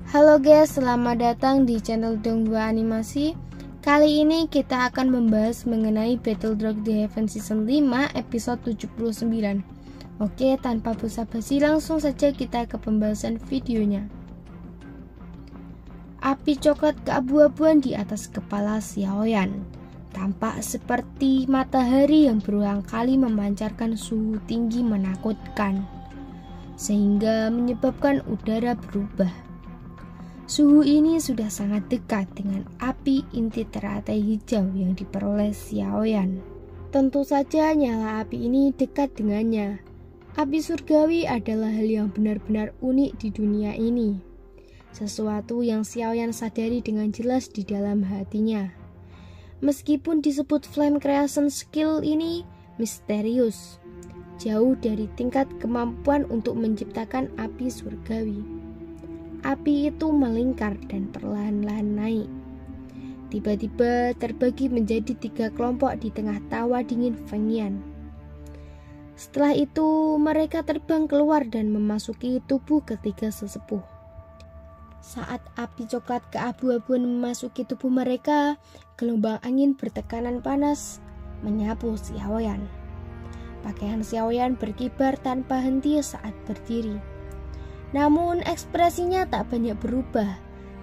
Halo guys, selamat datang di channel Donghua Animasi. Kali ini kita akan membahas mengenai Battle Drop the Heaven Season 5 episode 79. Oke, tanpa basa-basi langsung saja kita ke pembahasan videonya. Api coklat keabu-abuan di atas kepala Xiaoyan tampak seperti matahari yang berulang kali memancarkan suhu tinggi menakutkan, sehingga menyebabkan udara berubah. Suhu ini sudah sangat dekat dengan api inti teratai hijau yang diperoleh Xiaoyan. Tentu saja nyala api ini dekat dengannya. Api surgawi adalah hal yang benar-benar unik di dunia ini. Sesuatu yang Xiaoyan sadari dengan jelas di dalam hatinya. Meskipun disebut Flame Creation Skill ini misterius, jauh dari tingkat kemampuan untuk menciptakan api surgawi. Api itu melingkar dan perlahan-lahan naik. Tiba-tiba terbagi menjadi 3 kelompok di tengah tawa dingin Fengyan. Setelah itu mereka terbang keluar dan memasuki tubuh ketiga sesepuh. Saat api coklat keabu-abuan memasuki tubuh mereka, gelombang angin bertekanan panas menyapu Xiaoyan. Pakaian Xiaoyan berkibar tanpa henti saat berdiri. Namun ekspresinya tak banyak berubah.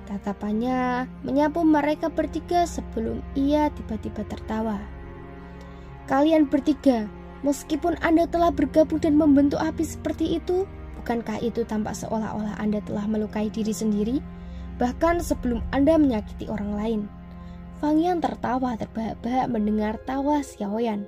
Tatapannya menyapu mereka bertiga sebelum ia tiba-tiba tertawa. Kalian bertiga, meskipun Anda telah bergabung dan membentuk api seperti itu, bukankah itu tampak seolah-olah Anda telah melukai diri sendiri, bahkan sebelum Anda menyakiti orang lain? Fengyan tertawa terbahak-bahak mendengar tawa Xiaoyan.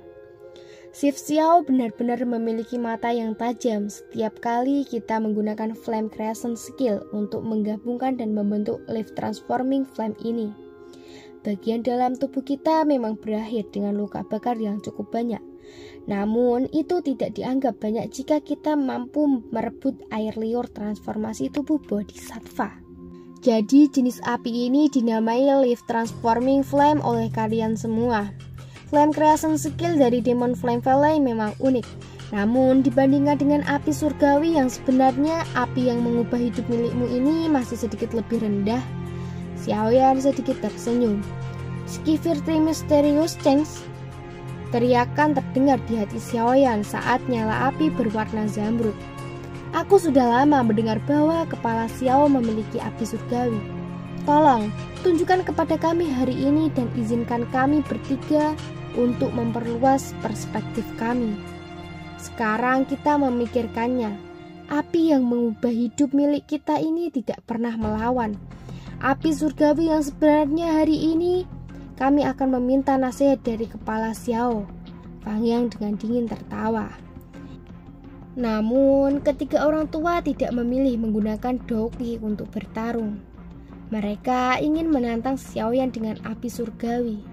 Shift Xiao benar-benar memiliki mata yang tajam setiap kali kita menggunakan Flame Creation Skill untuk menggabungkan dan membentuk Life Transforming Flame ini. Bagian dalam tubuh kita memang berakhir dengan luka bakar yang cukup banyak. Namun itu tidak dianggap banyak jika kita mampu merebut air liur transformasi tubuh Bodhisattva. Jadi jenis api ini dinamai Life Transforming Flame oleh kalian semua. Flame Creation Skill dari Demon Flame Valley memang unik. Namun dibandingkan dengan api surgawi yang sebenarnya api yang mengubah hidup milikmu ini masih sedikit lebih rendah. Xiaoyan sedikit tersenyum. Skifirti Mysterious Change. Teriakan terdengar di hati Xiaoyan saat nyala api berwarna zamrud. Aku sudah lama mendengar bahwa kepala Xiao memiliki api surgawi. Tolong, tunjukkan kepada kami hari ini dan izinkan kami bertiga untuk memperluas perspektif kami. Sekarang kita memikirkannya. Api yang mengubah hidup milik kita ini tidak pernah melawan. Api surgawi yang sebenarnya hari ini, kami akan meminta nasihat dari kepala Xiao. Fengyan dengan dingin tertawa. Namun ketiga orang tua tidak memilih menggunakan Douqi untuk bertarung. Mereka ingin menantang Xiaoyan dengan api surgawi.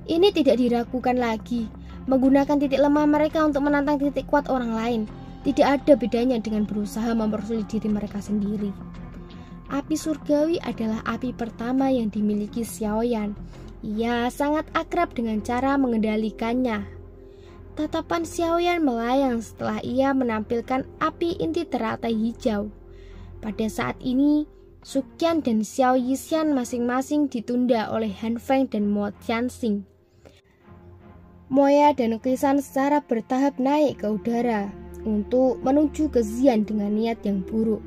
Ini tidak diragukan lagi. Menggunakan titik lemah mereka untuk menantang titik kuat orang lain tidak ada bedanya dengan berusaha mempersulit diri mereka sendiri. Api surgawi adalah api pertama yang dimiliki Xiaoyan. Ia sangat akrab dengan cara mengendalikannya. Tatapan Xiaoyan melayang setelah ia menampilkan api inti teratai hijau. Pada saat ini, Suqian dan Xiao Yixian masing-masing ditunda oleh Han Feng dan Mo Tianxing. Moya dan Qisan secara bertahap naik ke udara untuk menuju ke Xian dengan niat yang buruk.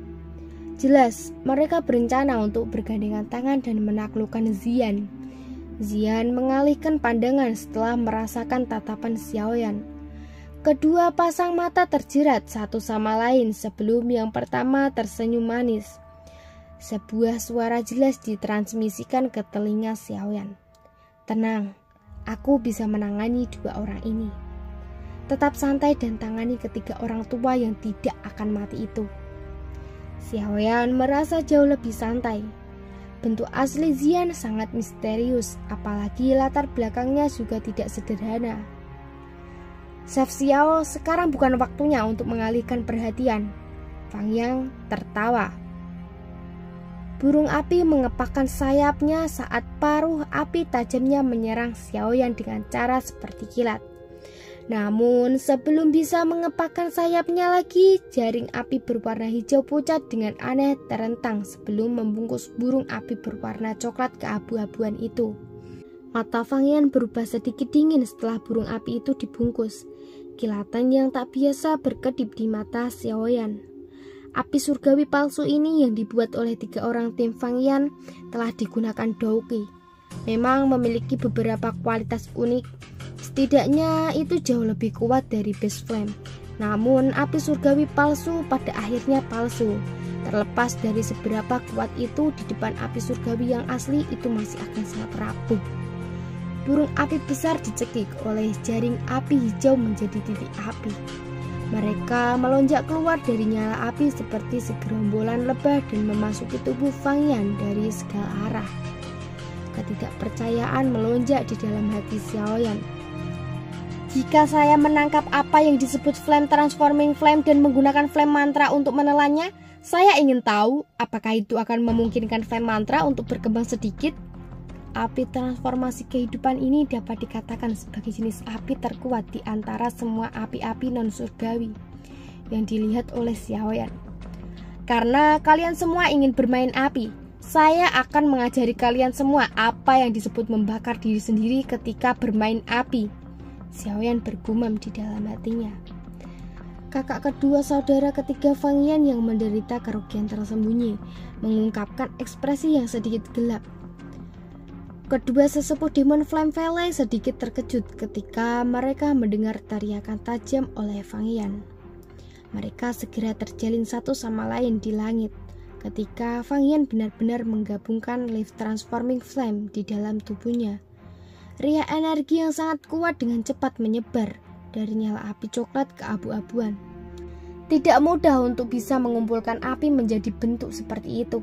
Jelas, mereka berencana untuk bergandengan tangan dan menaklukkan Xian. Xian mengalihkan pandangan setelah merasakan tatapan Xiaoyan. Kedua pasang mata terjerat satu sama lain sebelum yang pertama tersenyum manis. Sebuah suara jelas ditransmisikan ke telinga Xiaoyan. Tenang, aku bisa menangani dua orang ini. Tetap santai dan tangani ketiga orang tua yang tidak akan mati itu. Xiaoyan merasa jauh lebih santai. Bentuk asli Xian sangat misterius, apalagi latar belakangnya juga tidak sederhana. Chef Xiao, sekarang bukan waktunya untuk mengalihkan perhatian. Fengyan tertawa. Burung api mengepakkan sayapnya saat paruh api tajamnya menyerang Xiaoyan dengan cara seperti kilat. Namun sebelum bisa mengepakkan sayapnya lagi, jaring api berwarna hijau pucat dengan aneh terentang sebelum membungkus burung api berwarna coklat keabu-abuan itu. Mata Fang Yan berubah sedikit dingin setelah burung api itu dibungkus. Kilatan yang tak biasa berkedip di mata Xiaoyan. Api surgawi palsu ini yang dibuat oleh 3 orang tim Fang Yan telah digunakan Douqi. Memang memiliki beberapa kualitas unik. Setidaknya itu jauh lebih kuat dari base flame. Namun api surgawi palsu pada akhirnya palsu. Terlepas dari seberapa kuat itu, di depan api surgawi yang asli itu masih akan sangat rapuh. Burung api besar dicekik oleh jaring api hijau menjadi titik api. Mereka melonjak keluar dari nyala api seperti segerombolan lebah dan memasuki tubuh Fang Yan dari segala arah. Ketidakpercayaan melonjak di dalam hati Xiaoyan. Jika saya menangkap apa yang disebut flame transforming flame dan menggunakan flame mantra untuk menelannya, saya ingin tahu apakah itu akan memungkinkan flame mantra untuk berkembang sedikit. Api transformasi kehidupan ini dapat dikatakan sebagai jenis api terkuat di antara semua api-api non-surgawi yang dilihat oleh Xiaoyan. Karena kalian semua ingin bermain api, saya akan mengajari kalian semua apa yang disebut membakar diri sendiri ketika bermain api. Xiaoyan bergumam di dalam hatinya. Kakak kedua saudara ketiga Fang Yan yang menderita kerugian tersembunyi mengungkapkan ekspresi yang sedikit gelap. Kedua sesepuh Demon Flame Valley sedikit terkejut ketika mereka mendengar teriakan tajam oleh Fang Yan. Mereka segera terjalin satu sama lain di langit ketika Fang Yan benar-benar menggabungkan Life Transforming Flame di dalam tubuhnya. Riak energi yang sangat kuat dengan cepat menyebar dari nyala api coklat ke abu-abuan. Tidak mudah untuk bisa mengumpulkan api menjadi bentuk seperti itu.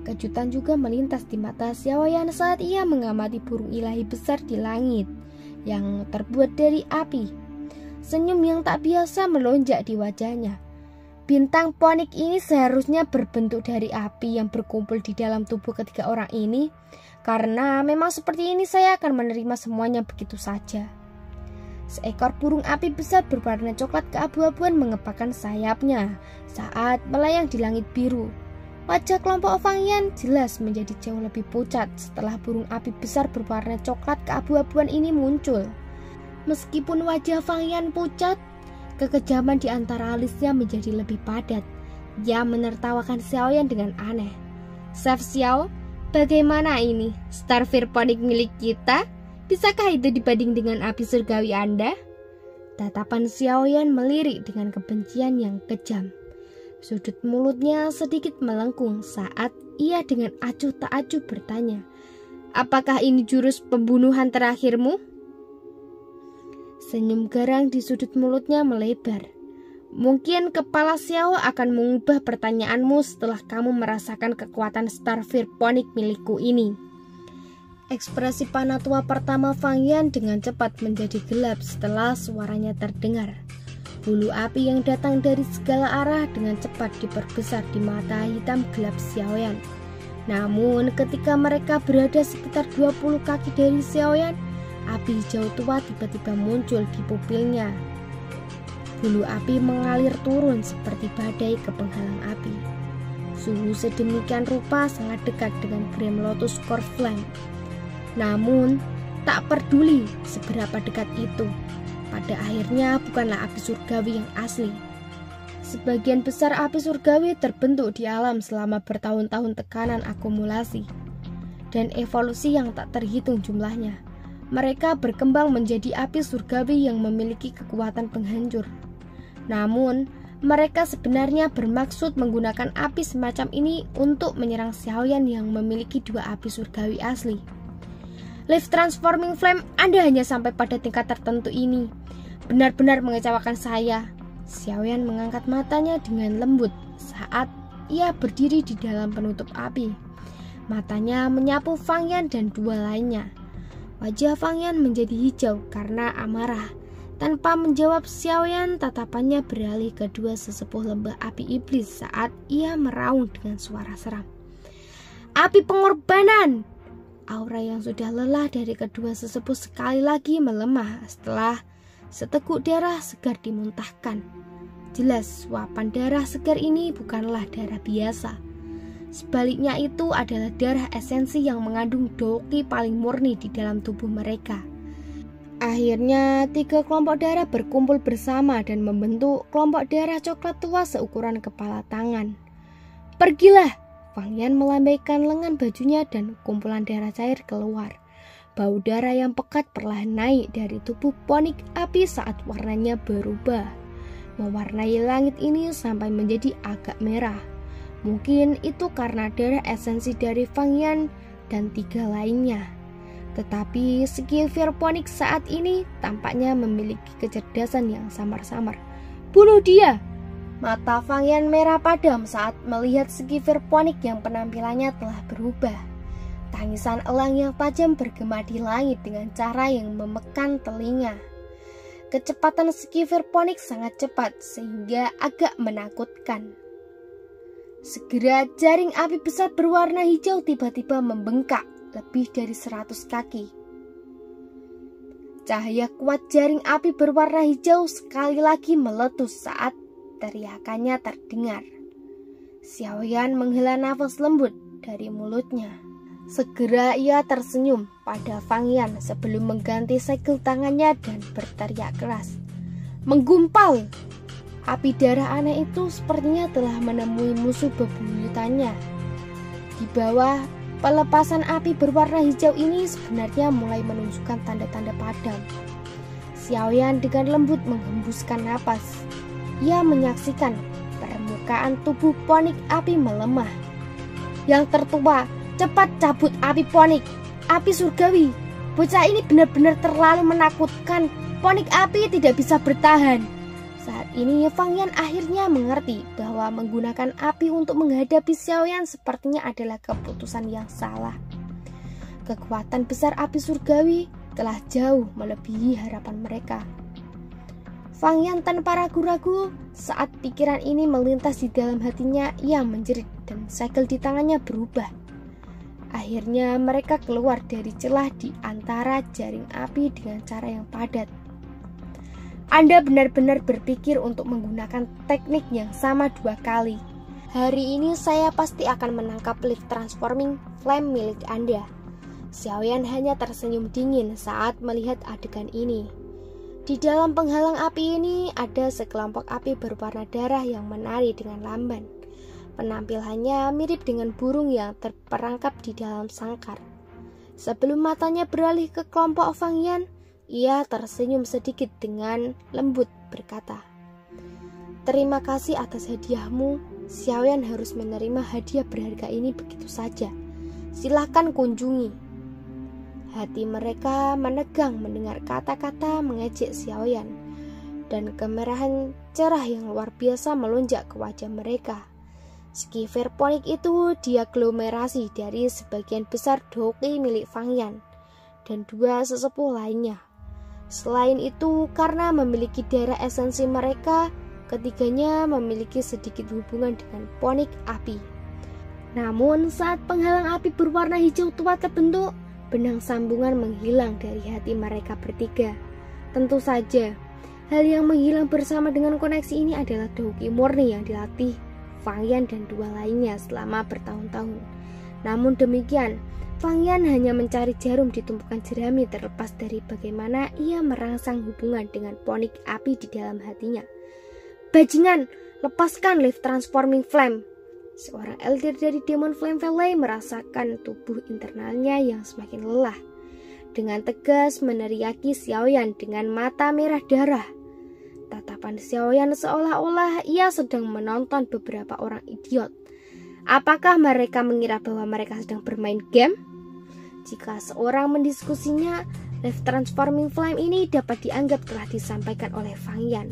Kejutan juga melintas di mata Xiaoyan saat ia mengamati burung ilahi besar di langit yang terbuat dari api. Senyum yang tak biasa melonjak di wajahnya. Bintang ponik ini seharusnya berbentuk dari api yang berkumpul di dalam tubuh ketiga orang ini. Karena memang seperti ini saya akan menerima semuanya begitu saja. Seekor burung api besar berwarna coklat keabu-abuan mengepakkan sayapnya saat melayang di langit biru. Wajah kelompok Fang Yan jelas menjadi jauh lebih pucat setelah burung api besar berwarna coklat keabu-abuan ini muncul. Meskipun wajah Fang Yan pucat, kekejaman di antara alisnya menjadi lebih padat. Ia menertawakan Xiaoyan dengan aneh. Chef Xiao, bagaimana ini? Starfire Ponic milik kita? Bisakah itu dibanding dengan api surgawi Anda? Tatapan Xiaoyan melirik dengan kebencian yang kejam. Sudut mulutnya sedikit melengkung saat ia dengan acuh tak acuh bertanya, apakah ini jurus pembunuhan terakhirmu? Senyum garang di sudut mulutnya melebar. Mungkin kepala Xiao akan mengubah pertanyaanmu setelah kamu merasakan kekuatan Starfire Ponic milikku ini. Ekspresi panatua pertama Fang Yan dengan cepat menjadi gelap setelah suaranya terdengar. Bulu api yang datang dari segala arah dengan cepat diperbesar di mata hitam gelap Xiaoyan. Namun ketika mereka berada sekitar 20 kaki dari Xiaoyan, api hijau tua tiba-tiba muncul di pupilnya. Bulu api mengalir turun seperti badai ke penghalang api. Suhu sedemikian rupa sangat dekat dengan Grim Lotus Core Flame. Namun, tak peduli seberapa dekat itu, pada akhirnya bukanlah api surgawi yang asli. Sebagian besar api surgawi terbentuk di alam selama bertahun-tahun tekanan akumulasi dan evolusi yang tak terhitung jumlahnya. Mereka berkembang menjadi api surgawi yang memiliki kekuatan penghancur. Namun, mereka sebenarnya bermaksud menggunakan api semacam ini untuk menyerang Xiaoyan yang memiliki 2 api surgawi asli. Life Transforming Flame, Anda hanya sampai pada tingkat tertentu ini. Benar-benar mengecewakan saya. Xiaoyan mengangkat matanya dengan lembut saat ia berdiri di dalam penutup api. Matanya menyapu Fang Yan dan 2 lainnya. Wajah Fang Yan menjadi hijau karena amarah. Tanpa menjawab Xiaoyan, tatapannya beralih ke 2 sesepuh lembah api iblis saat ia meraung dengan suara seram. Api pengorbanan! Aura yang sudah lelah dari kedua sesepuh sekali lagi melemah setelah Seteguk darah segar dimuntahkan. Jelas suapan darah segar ini bukanlah darah biasa. Sebaliknya itu adalah darah esensi yang mengandung doki paling murni di dalam tubuh mereka. Akhirnya 3 kelompok darah berkumpul bersama dan membentuk kelompok darah coklat tua seukuran kepala tangan. Pergilah! Fang Yan melambaikan lengan bajunya dan kumpulan darah cair keluar. Bau darah yang pekat perlahan naik dari tubuh ponik api saat warnanya berubah, mewarnai langit ini sampai menjadi agak merah. Mungkin itu karena darah esensi dari Fang Yan dan 3 lainnya. Tetapi segi Ponik saat ini tampaknya memiliki kecerdasan yang samar-samar. Bunuh dia! Mata Fang Yan merah padam saat melihat segi Ponik yang penampilannya telah berubah. Tangisan elang yang tajam bergema di langit dengan cara yang memekan telinga. Kecepatan segi Ponik sangat cepat sehingga agak menakutkan. Segera jaring api besar berwarna hijau tiba-tiba membengkak lebih dari 100 kaki. Cahaya kuat jaring api berwarna hijau sekali lagi meletus saat teriakannya terdengar. Xiaoyan menghela nafas lembut dari mulutnya. Segera ia tersenyum pada Fang Yan sebelum mengganti segel tangannya dan berteriak keras. Menggumpal! Api darah aneh itu sepertinya telah menemui musuh bebuyutannya. Di bawah pelepasan api berwarna hijau ini sebenarnya mulai menunjukkan tanda-tanda padam. Xiaoyan dengan lembut menghembuskan napas. Ia menyaksikan permukaan tubuh ponik api melemah. Yang tertua, cepat cabut api ponik, api surgawi. Bocah ini benar-benar terlalu menakutkan. Ponik api tidak bisa bertahan. Saat ini Fang Yan akhirnya mengerti bahwa menggunakan api untuk menghadapi Xiaoyan sepertinya adalah keputusan yang salah. Kekuatan besar api surgawi telah jauh melebihi harapan mereka. Fang Yan tanpa ragu-ragu saat pikiran ini melintas di dalam hatinya, ia menjerit dan segel di tangannya berubah. Akhirnya mereka keluar dari celah di antara jaring api dengan cara yang padat. Anda benar-benar berpikir untuk menggunakan teknik yang sama 2 kali. Hari ini saya pasti akan menangkap lift transforming flame milik Anda. Xiaoyan hanya tersenyum dingin saat melihat adegan ini. Di dalam penghalang api ini ada sekelompok api berwarna darah yang menari dengan lamban. Penampilannya mirip dengan burung yang terperangkap di dalam sangkar. Sebelum matanya beralih ke kelompok Fang Yan, ia tersenyum sedikit dengan lembut berkata, "Terima kasih atas hadiahmu. Xiaoyan harus menerima hadiah berharga ini begitu saja. Silakan kunjungi." Hati mereka menegang mendengar kata-kata mengejek Xiaoyan, dan kemerahan cerah yang luar biasa melonjak ke wajah mereka. Segi Ponik itu diaglomerasi dari sebagian besar doki milik Fang Yan dan 2 sesepuh lainnya. Selain itu, karena memiliki darah esensi mereka, ketiganya memiliki sedikit hubungan dengan ponik api. Namun saat penghalang api berwarna hijau tua terbentuk, benang sambungan menghilang dari hati mereka bertiga. Tentu saja, hal yang menghilang bersama dengan koneksi ini adalah doki murni yang dilatih Fang Yan dan 2 lainnya selama bertahun-tahun. Namun demikian, Fang Yan hanya mencari jarum di tumpukan jerami terlepas dari bagaimana ia merangsang hubungan dengan ponik api di dalam hatinya. Bajingan, lepaskan lift transforming flame. Seorang elder dari Demon Flame Valley merasakan tubuh internalnya yang semakin lelah. Dengan tegas meneriaki Xiaoyan dengan mata merah darah. Tatapan Xiaoyan seolah-olah ia sedang menonton beberapa orang idiot. Apakah mereka mengira bahwa mereka sedang bermain game? Jika seorang mendiskusinya, lift transforming flame ini dapat dianggap telah disampaikan oleh Fang Yan.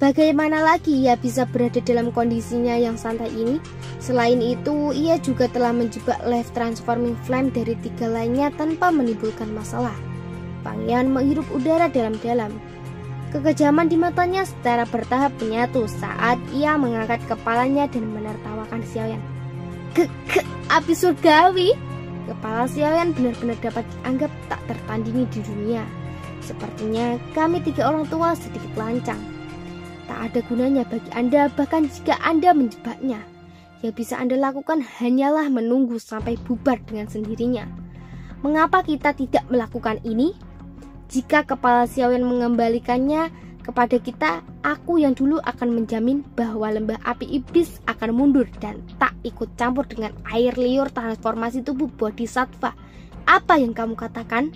Bagaimana lagi ia bisa berada dalam kondisinya yang santai ini? Selain itu, ia juga telah menjebak lift transforming flame dari 3 lainnya tanpa menimbulkan masalah. Fang Yan menghirup udara dalam-dalam. Kekejaman di matanya secara bertahap menyatu saat ia mengangkat kepalanya dan menertawakan Xiaoyan. Api surgawi. Kepala Xiaoyan benar-benar dapat dianggap tak tertandingi di dunia. Sepertinya kami 3 orang tua sedikit lancang. Tak ada gunanya bagi Anda bahkan jika Anda menjebaknya. Yang bisa Anda lakukan hanyalah menunggu sampai bubar dengan sendirinya. Mengapa kita tidak melakukan ini? Jika kepala Xiaoyan mengembalikannya kepada kita, aku yang dulu akan menjamin bahwa lembah api iblis akan mundur dan tak ikut campur dengan air liur transformasi tubuh bodhisattva. Apa yang kamu katakan?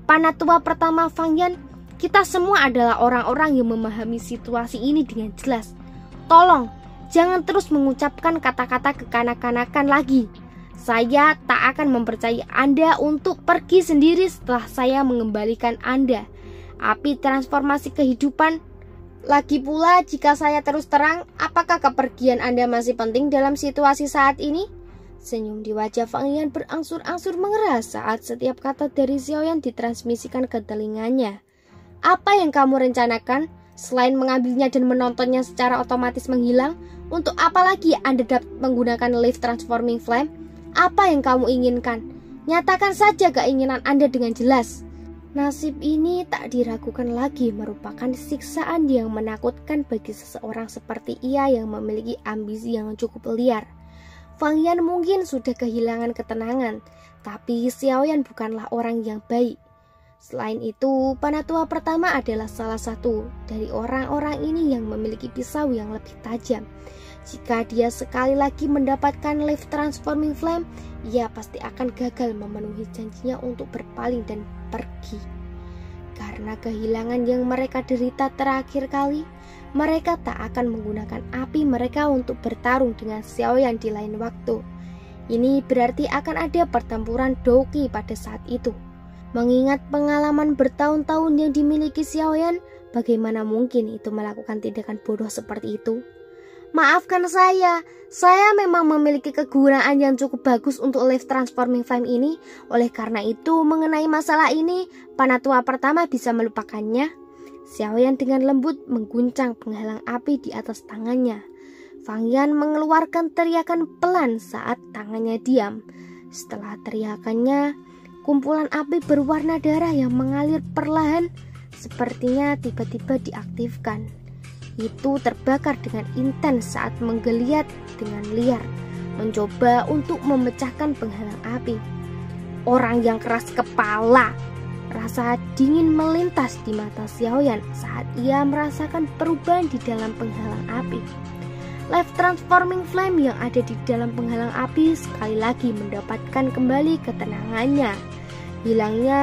Panatua pertama Fang Yan, kita semua adalah orang-orang yang memahami situasi ini dengan jelas. Tolong, jangan terus mengucapkan kata-kata kekanak-kanakan lagi. Saya tak akan mempercayai Anda untuk pergi sendiri setelah saya mengembalikan Anda. Api transformasi kehidupan. Lagi pula, jika saya terus terang, apakah kepergian Anda masih penting dalam situasi saat ini? Senyum di wajah Fang Yan berangsur-angsur mengeras saat setiap kata dari Xiaoyan ditransmisikan ke telinganya. Apa yang kamu rencanakan? Selain mengambilnya dan menontonnya secara otomatis menghilang, untuk apa lagi Anda dapat menggunakan Life Transforming Flame? Apa yang kamu inginkan? Nyatakan saja keinginan Anda dengan jelas. Nasib ini tak diragukan lagi merupakan siksaan yang menakutkan bagi seseorang seperti ia yang memiliki ambisi yang cukup liar. Fang Yan mungkin sudah kehilangan ketenangan, tapi Xiaoyan bukanlah orang yang baik. Selain itu, Panatua pertama adalah salah satu dari orang-orang ini yang memiliki pisau yang lebih tajam. Jika dia sekali lagi mendapatkan Life Transforming Flame, ia pasti akan gagal memenuhi janjinya untuk berpaling dan pergi. Karena kehilangan yang mereka derita terakhir kali, mereka tak akan menggunakan api mereka untuk bertarung dengan Xiaoyan di lain waktu. Ini berarti akan ada pertempuran Douqi pada saat itu. Mengingat pengalaman bertahun-tahun yang dimiliki Xiaoyan, bagaimana mungkin itu melakukan tindakan bodoh seperti itu? Maafkan saya memang memiliki kegunaan yang cukup bagus untuk Life Transforming Flame ini. Oleh karena itu, mengenai masalah ini, Panatua pertama bisa melupakannya. Xiaoyan dengan lembut mengguncang penghalang api di atas tangannya. Fang Yan mengeluarkan teriakan pelan saat tangannya diam. Setelah teriakannya, kumpulan api berwarna darah yang mengalir perlahan sepertinya tiba-tiba diaktifkan. Itu terbakar dengan intens saat menggeliat dengan liar, mencoba untuk memecahkan penghalang api. Orang yang keras kepala. Rasa dingin melintas di mata Xiaoyan saat ia merasakan perubahan di dalam penghalang api. Life Transforming Flame yang ada di dalam penghalang api sekali lagi mendapatkan kembali ketenangannya. Hilangnya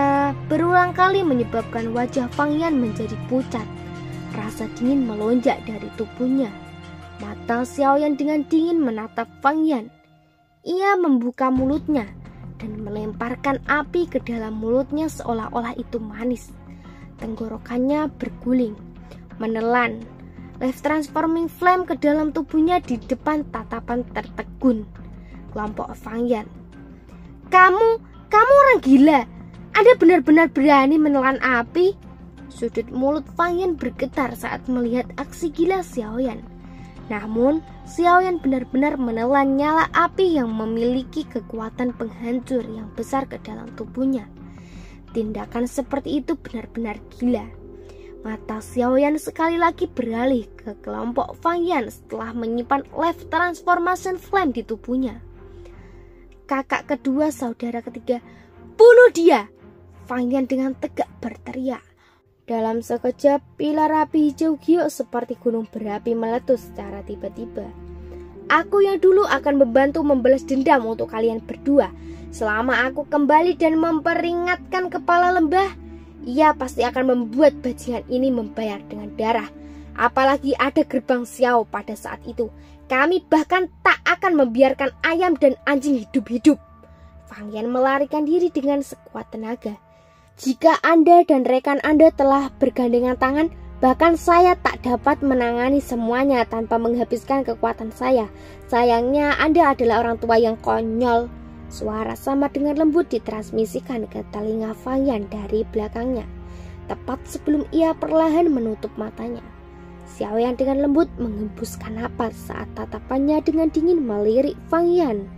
berulang kali menyebabkan wajah Fang Yan menjadi pucat. Rasa dingin melonjak dari tubuhnya. Mata Xiaoyan dengan dingin menatap Fang Yan. Ia membuka mulutnya dan melemparkan api ke dalam mulutnya seolah-olah itu manis. Tenggorokannya berguling, menelan Life Transforming Flame ke dalam tubuhnya di depan tatapan tertegun kelompok Fang Yan. Kamu orang gila. Anda benar-benar berani menelan api? Sudut mulut Fang Yan bergetar saat melihat aksi gila Xiaoyan. Namun, Xiaoyan benar-benar menelan nyala api yang memiliki kekuatan penghancur yang besar ke dalam tubuhnya. Tindakan seperti itu benar-benar gila. Mata Xiaoyan sekali lagi beralih ke kelompok Fang Yan setelah menyimpan Life Transformation Flame di tubuhnya. Kakak kedua, saudara ketiga, bunuh dia! Fang Yan dengan tegak berteriak. Dalam sekejap, pilar api hijau giok seperti gunung berapi meletus secara tiba-tiba. Aku yang dulu akan membantu membalas dendam untuk kalian berdua. Selama aku kembali dan memperingatkan kepala lembah, ia pasti akan membuat bajingan ini membayar dengan darah. Apalagi ada gerbang Xiao pada saat itu. Kami bahkan tak akan membiarkan ayam dan anjing hidup-hidup. Fang Yan melarikan diri dengan sekuat tenaga. Jika Anda dan rekan Anda telah bergandengan tangan, bahkan saya tak dapat menangani semuanya tanpa menghabiskan kekuatan saya. Sayangnya Anda adalah orang tua yang konyol. Suara samar dengan lembut ditransmisikan ke telinga Fang Yan dari belakangnya, tepat sebelum ia perlahan menutup matanya. Xiaoyan dengan lembut menghembuskan napas saat tatapannya dengan dingin melirik Fang Yan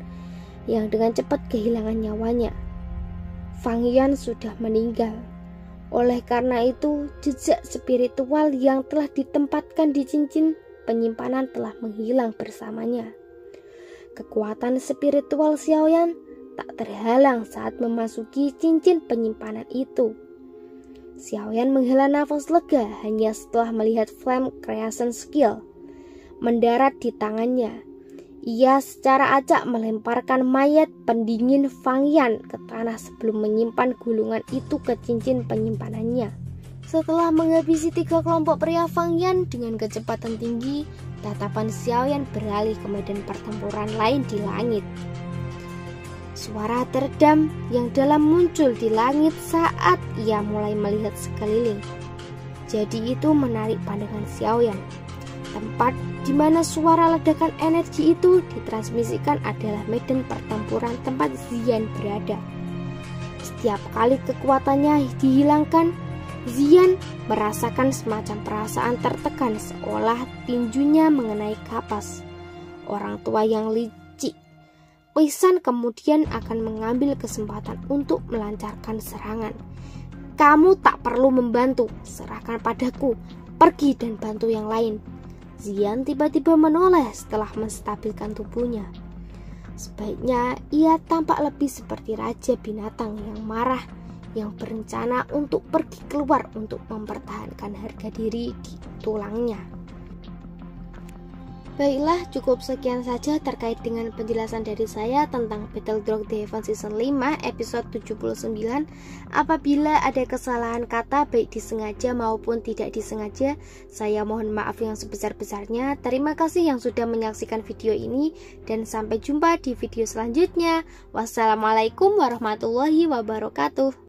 yang dengan cepat kehilangan nyawanya. Fang Yan sudah meninggal. Oleh karena itu, jejak spiritual yang telah ditempatkan di cincin penyimpanan telah menghilang bersamanya. Kekuatan spiritual Xiaoyan tak terhalang saat memasuki cincin penyimpanan itu. Xiaoyan menghela nafas lega hanya setelah melihat flame creation skill mendarat di tangannya. Ia secara acak melemparkan mayat pendingin Fang Yan ke tanah sebelum menyimpan gulungan itu ke cincin penyimpanannya. Setelah menghabisi 3 kelompok pria Fang Yan dengan kecepatan tinggi, tatapan Xiaoyan beralih ke medan pertempuran lain di langit. Suara teredam yang dalam muncul di langit saat ia mulai melihat sekeliling. Jadi itu menarik pandangan Xiaoyan. Tempat di mana suara ledakan energi itu ditransmisikan adalah medan pertempuran tempat Ziyan berada. Setiap kali kekuatannya dihilangkan, Ziyan merasakan semacam perasaan tertekan seolah tinjunya mengenai kapas. Orang tua yang licik Pisan kemudian akan mengambil kesempatan untuk melancarkan serangan. Kamu tak perlu membantu, serahkan padaku, pergi dan bantu yang lain. Ziyan tiba-tiba menoleh setelah menstabilkan tubuhnya. Sebaiknya ia tampak lebih seperti raja binatang yang marah, yang berencana untuk pergi keluar untuk mempertahankan harga diri di tulangnya. Baiklah, cukup sekian saja terkait dengan penjelasan dari saya tentang Battledore The Heaven Season 5 episode 79. Apabila ada kesalahan kata baik disengaja maupun tidak disengaja, saya mohon maaf yang sebesar-besarnya. Terima kasih yang sudah menyaksikan video ini dan sampai jumpa di video selanjutnya. Wassalamualaikum warahmatullahi wabarakatuh.